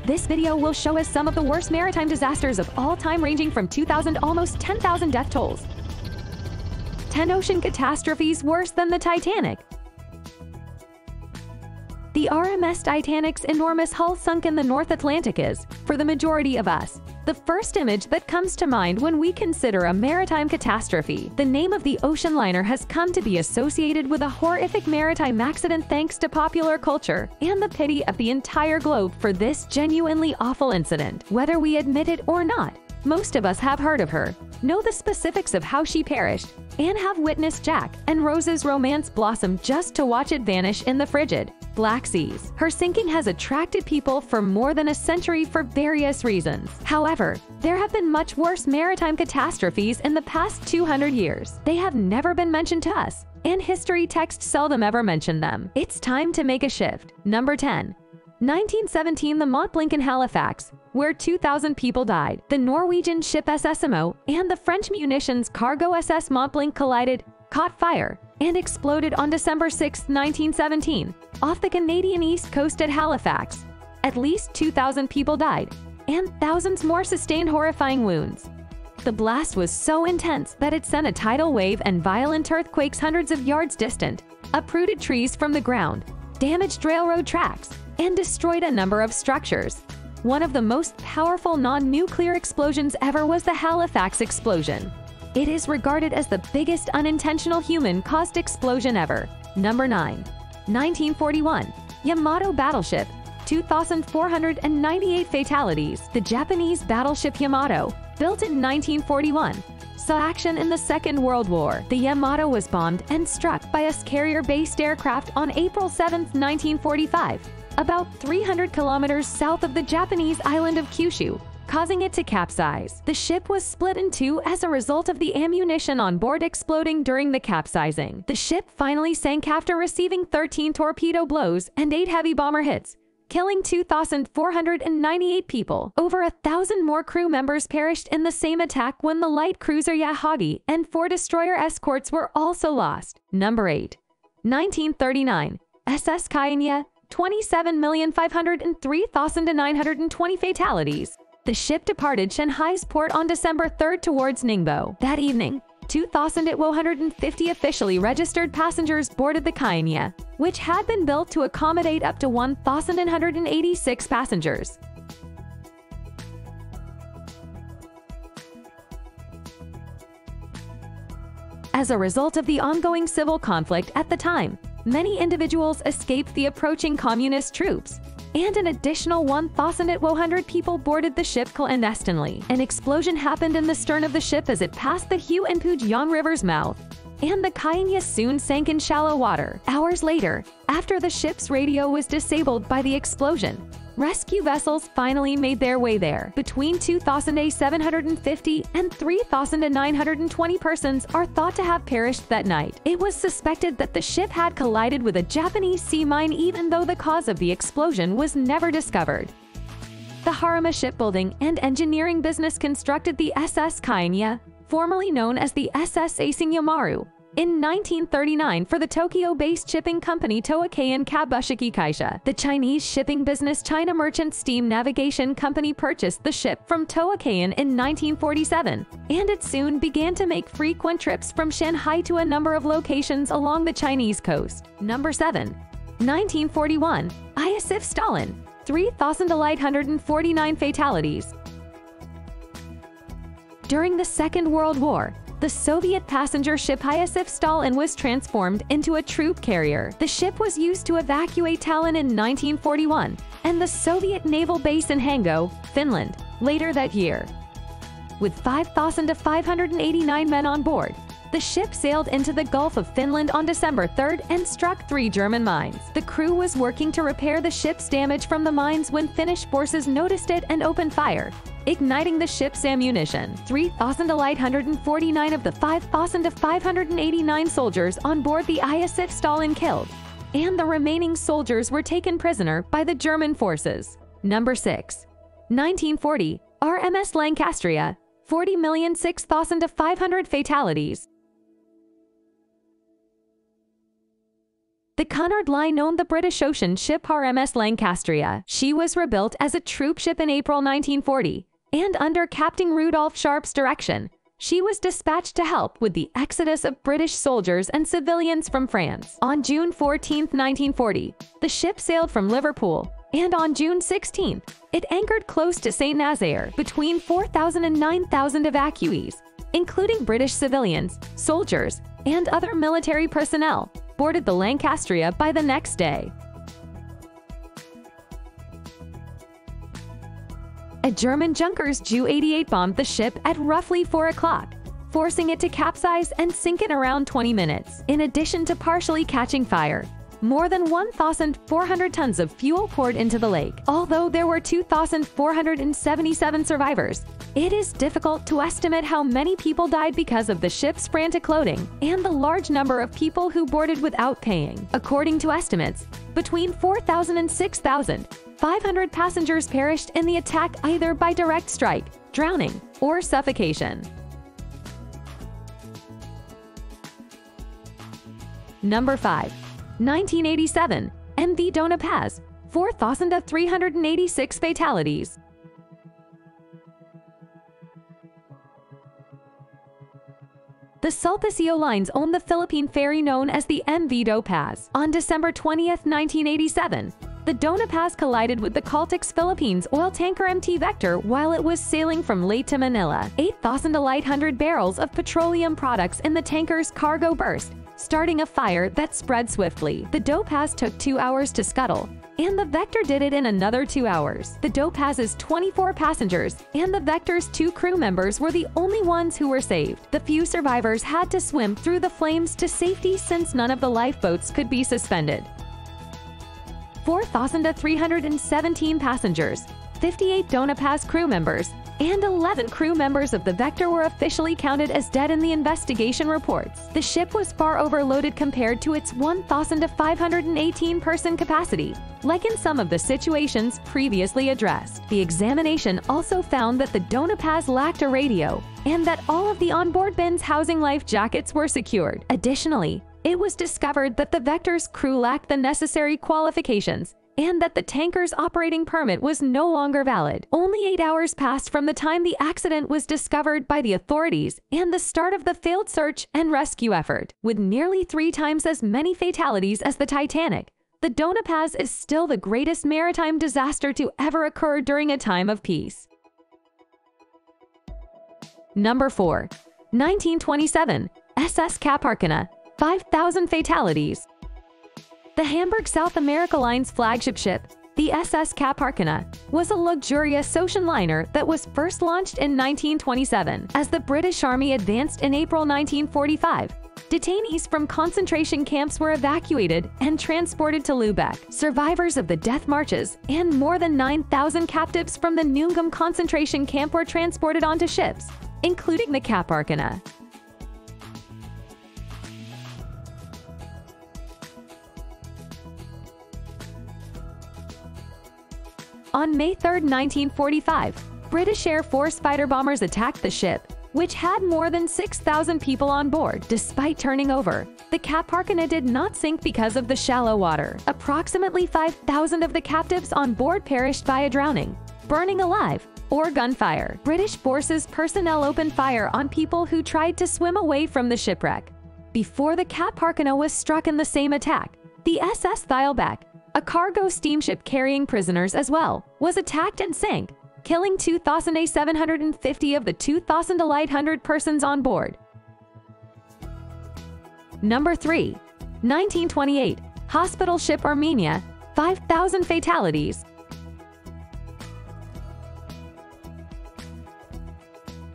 This video will show us some of the worst maritime disasters of all time, ranging from 2,000 to almost 10,000 death tolls. 10 ocean catastrophes worse than the Titanic. The RMS Titanic's enormous hull sunk in the North Atlantic is, for the majority of us, the first image that comes to mind when we consider a maritime catastrophe. The name of the ocean liner has come to be associated with a horrific maritime accident thanks to popular culture and the pity of the entire globe for this genuinely awful incident. Whether we admit it or not, most of us have heard of her, know the specifics of how she perished, and have witnessed Jack and Rose's romance blossom just to watch it vanish in the frigid Black Seas. Her sinking has attracted people for more than a century for various reasons. However, there have been much worse maritime catastrophes in the past 200 years. They have never been mentioned to us, and history texts seldom ever mention them. It's time to make a shift. Number 10. 1917, the Mont Blanc in Halifax, where 2,000 people died. The Norwegian ship SS Mo and the French munitions cargo SS Mont Blanc collided, caught fire, and exploded on December 6, 1917, off the Canadian east coast at Halifax. At least 2,000 people died, and thousands more sustained horrifying wounds. The blast was so intense that it sent a tidal wave and violent earthquakes hundreds of yards distant, uprooted trees from the ground, damaged railroad tracks, and destroyed a number of structures. One of the most powerful non-nuclear explosions ever was the Halifax explosion. It is regarded as the biggest unintentional human-caused explosion ever. Number 9. 1941. Yamato Battleship, 2,498 fatalities. The Japanese battleship Yamato, built in 1941, saw action in the Second World War. The Yamato was bombed and struck by a carrier-based aircraft on April 7, 1945, about 300 kilometers south of the Japanese island of Kyushu, causing it to capsize. The ship was split in two as a result of the ammunition on board exploding during the capsizing. The ship finally sank after receiving 13 torpedo blows and 8 heavy bomber hits, killing 2,498 people. Over 1,000 more crew members perished in the same attack when the light cruiser Yahagi and 4 destroyer escorts were also lost. Number 8. 1939. SS Kainya, 27,503,920 fatalities. The ship departed Shanghai's port on December 3 towards Ningbo. That evening, 2,150 officially registered passengers boarded the Kainya, which had been built to accommodate up to 1,186 passengers. As a result of the ongoing civil conflict at the time, many individuals escaped the approaching communist troops, and an additional 1,100 people boarded the ship clandestinely. An explosion happened in the stern of the ship as it passed the Hue and Pujiang River's mouth, and the Kainya soon sank in shallow water. Hours later, after the ship's radio was disabled by the explosion, rescue vessels finally made their way there. Between 2,750 and 3,920 persons are thought to have perished that night. It was suspected that the ship had collided with a Japanese sea mine, even though the cause of the explosion was never discovered. The Harima Shipbuilding and Engineering business constructed the SS Kainya, formerly known as the SS Asing Yamaru, in 1939 for the Tokyo-based shipping company Toei Kabushiki Kaisha. The Chinese shipping business China Merchant Steam Navigation Company purchased the ship from Toei in 1947, and it soon began to make frequent trips from Shanghai to a number of locations along the Chinese coast. Number 7. 1941. Iosif Stalin, 3,849 fatalities. During the Second World War, the Soviet passenger ship Iosif Stalin was transformed into a troop carrier. The ship was used to evacuate Tallinn in 1941 and the Soviet naval base in Hango, Finland, later that year. With 5,589 men on board, the ship sailed into the Gulf of Finland on December 3 and struck 3 German mines. The crew was working to repair the ship's damage from the mines when Finnish forces noticed it and opened fire, igniting the ship's ammunition. 3,849 of the 5,589 soldiers on board the Iosif Stalin killed, and the remaining soldiers were taken prisoner by the German forces. Number 6. 1940. RMS Lancastria, 40,006,500 fatalities. The Cunard Line owned the British Ocean ship RMS Lancastria. She was rebuilt as a troop ship in April 1940, and under Captain Rudolph Sharp's direction, she was dispatched to help with the exodus of British soldiers and civilians from France. On June 14, 1940, the ship sailed from Liverpool, and on June 16, it anchored close to St. Nazaire. Between 4,000 and 9,000 evacuees, including British civilians, soldiers, and other military personnel, boarded the Lancastria by the next day. A German Junkers Ju-88 bombed the ship at roughly 4 o'clock, forcing it to capsize and sink in around 20 minutes. In addition to partially catching fire, more than 1,400 tons of fuel poured into the lake. Although there were 2,477 survivors, it is difficult to estimate how many people died because of the ship's frantic loading and the large number of people who boarded without paying. According to estimates, between 4,000 and 6,500 passengers perished in the attack either by direct strike, drowning, or suffocation. Number 5. 1987, MV Dona Paz, 4,386 fatalities. The Sulpicio Lines owned the Philippine ferry known as the MV Dona Paz. On December 20, 1987, the Dona Paz collided with the Caltex Philippines oil tanker MT Vector while it was sailing from Leyte to Manila. 8,800 barrels of petroleum products in the tanker's cargo burst, starting a fire that spread swiftly. The Dona Paz took 2 hours to scuttle, and the Vector did it in another 2 hours. The Dona Paz's 24 passengers and the Vector's 2 crew members were the only ones who were saved. The few survivors had to swim through the flames to safety since none of the lifeboats could be suspended. 4,317 passengers, 58 Dona Paz crew members, and 11 crew members of the Vector were officially counted as dead in the investigation reports. The ship was far overloaded compared to its 1,518-person capacity, like in some of the situations previously addressed. The examination also found that the Dona Paz lacked a radio and that all of the onboard bins housing life jackets were secured. Additionally, it was discovered that the Vector's crew lacked the necessary qualifications and that the tanker's operating permit was no longer valid. Only 8 hours passed from the time the accident was discovered by the authorities and the start of the failed search and rescue effort. With nearly 3 times as many fatalities as the Titanic, the Dona Paz is still the greatest maritime disaster to ever occur during a time of peace. Number 4. 1927, SS Cap Arcona, 5,000 fatalities. The Hamburg South America Line's flagship ship, the SS Cap Arcona, was a luxurious ocean liner that was first launched in 1927. As the British Army advanced in April 1945, detainees from concentration camps were evacuated and transported to Lubeck. Survivors of the death marches and more than 9,000 captives from the Neungam concentration camp were transported onto ships, including the Cap Arcona. On May 3, 1945, British Air Force fighter bombers attacked the ship, which had more than 6,000 people on board. Despite turning over, the Cap Arcona did not sink because of the shallow water. Approximately 5,000 of the captives on board perished via drowning, burning alive, or gunfire. British forces personnel opened fire on people who tried to swim away from the shipwreck. Before the Cap Arcona was struck in the same attack, the SS Thielbach, a cargo steamship carrying prisoners as well, was attacked and sank, killing 2,750 of the 2,800 persons on board. Number 3. 1928, Hospital Ship Armenia, 5,000 fatalities.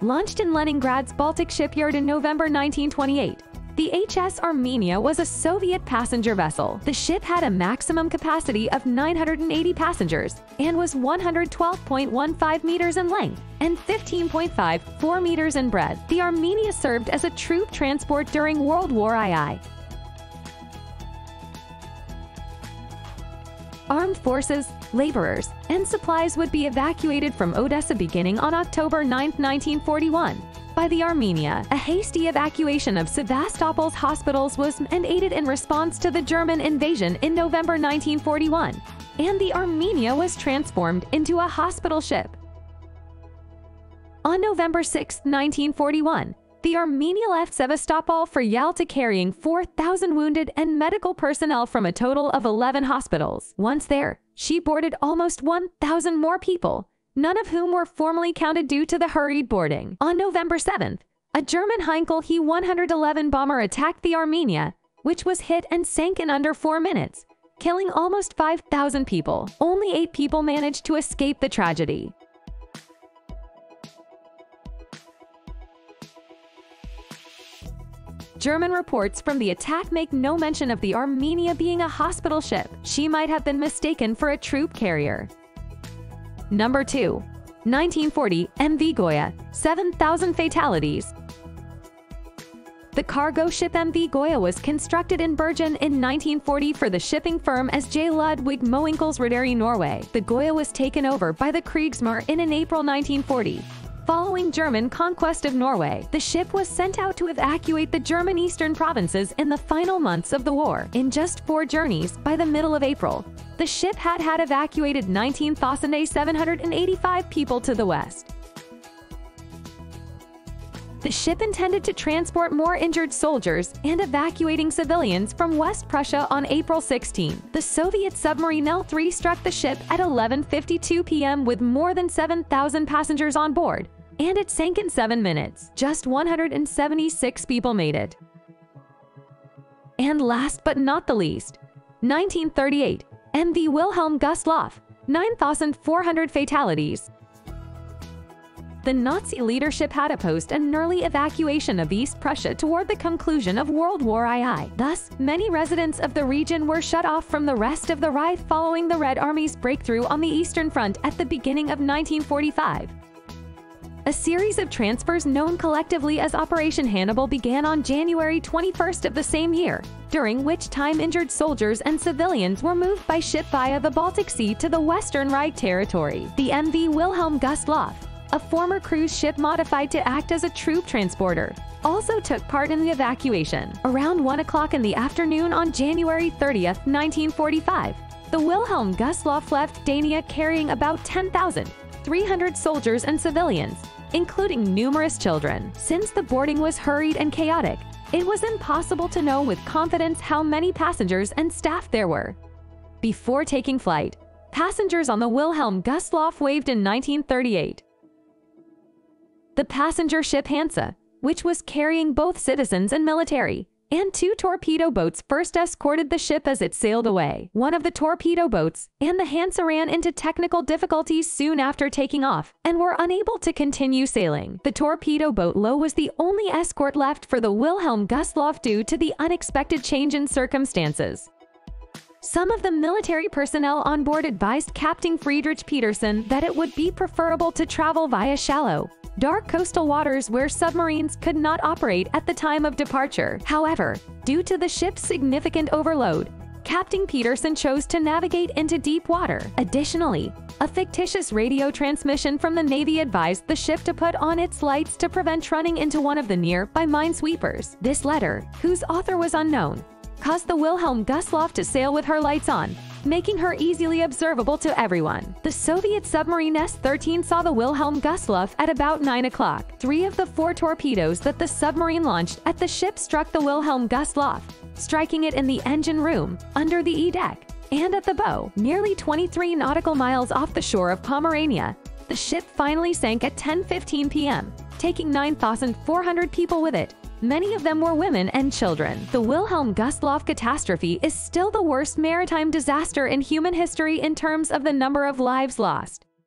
Launched in Leningrad's Baltic shipyard in November 1928, the HS Armenia was a Soviet passenger vessel. The ship had a maximum capacity of 980 passengers and was 112.15 meters in length and 15.54 meters in breadth. The Armenia served as a troop transport during World War II. Armed forces, laborers, and supplies would be evacuated from Odessa beginning on October 9, 1941. By the Armenia, a hasty evacuation of Sevastopol's hospitals was mandated in response to the German invasion in November 1941, and the Armenia was transformed into a hospital ship. On November 6, 1941, the Armenia left Sevastopol for Yalta carrying 4,000 wounded and medical personnel from a total of 11 hospitals. Once there, she boarded almost 1,000 more people, none of whom were formally counted due to the hurried boarding. On November 7th, a German Heinkel He-111 bomber attacked the Armenia, which was hit and sank in under 4 minutes, killing almost 5,000 people. Only 8 people managed to escape the tragedy. German reports from the attack make no mention of the Armenia being a hospital ship. She might have been mistaken for a troop carrier. Number 2. 1940 MV Goya, 7,000 fatalities. The cargo ship MV Goya was constructed in Bergen in 1940 for the shipping firm S.J. Ludwig Mowinckel's Rederi Norway. The Goya was taken over by the Kriegsmarine in April 1940. Following German conquest of Norway, the ship was sent out to evacuate the German eastern provinces in the final months of the war. In just 4 journeys, by the middle of April, the ship had evacuated 19,785 people to the west. The ship intended to transport more injured soldiers and evacuating civilians from West Prussia on April 16. The Soviet submarine L-3 struck the ship at 11:52 p.m. with more than 7,000 passengers on board, and it sank in 7 minutes. Just 176 people made it. And last but not the least, 1938 MV Wilhelm Gustloff, 9,400 fatalities. The Nazi leadership had opposed an early evacuation of East Prussia toward the conclusion of World War II. Thus, many residents of the region were shut off from the rest of the Reich following the Red Army's breakthrough on the Eastern Front at the beginning of 1945. A series of transfers known collectively as Operation Hannibal began on January 21st of the same year, during which time injured soldiers and civilians were moved by ship via the Baltic Sea to the Western Reich territory. The MV Wilhelm Gustloff, a former cruise ship modified to act as a troop transporter, also took part in the evacuation. Around 1 o'clock in the afternoon on January 30th, 1945, the Wilhelm Gustloff left Dania carrying about 10,300 soldiers and civilians, including numerous children. Since the boarding was hurried and chaotic, it was impossible to know with confidence how many passengers and staff there were. Before taking flight, passengers on the Wilhelm Gustloff waved in 1938. The passenger ship Hansa, which was carrying both citizens and military, and 2 torpedo boats first escorted the ship as it sailed away. One of the torpedo boats and the Hansa ran into technical difficulties soon after taking off and were unable to continue sailing. The torpedo boat Lowe was the only escort left for the Wilhelm Gustloff due to the unexpected change in circumstances. Some of the military personnel on board advised Captain Friedrich Petersen that it would be preferable to travel via shallow, dark coastal waters where submarines could not operate at the time of departure. However, due to the ship's significant overload, Captain Petersen chose to navigate into deep water. Additionally, a fictitious radio transmission from the Navy advised the ship to put on its lights to prevent running into one of the nearby minesweepers. This letter, whose author was unknown, caused the Wilhelm Gustloff to sail with her lights on, making her easily observable to everyone. The Soviet submarine S-13 saw the Wilhelm Gustloff at about 9 o'clock. 3 of the 4 torpedoes that the submarine launched at the ship struck the Wilhelm Gustloff, striking it in the engine room, under the E-deck, and at the bow. Nearly 23 nautical miles off the shore of Pomerania, the ship finally sank at 10:15 p.m., taking 9,400 people with it. Many of them were women and children. The Wilhelm Gustloff catastrophe is still the worst maritime disaster in human history in terms of the number of lives lost.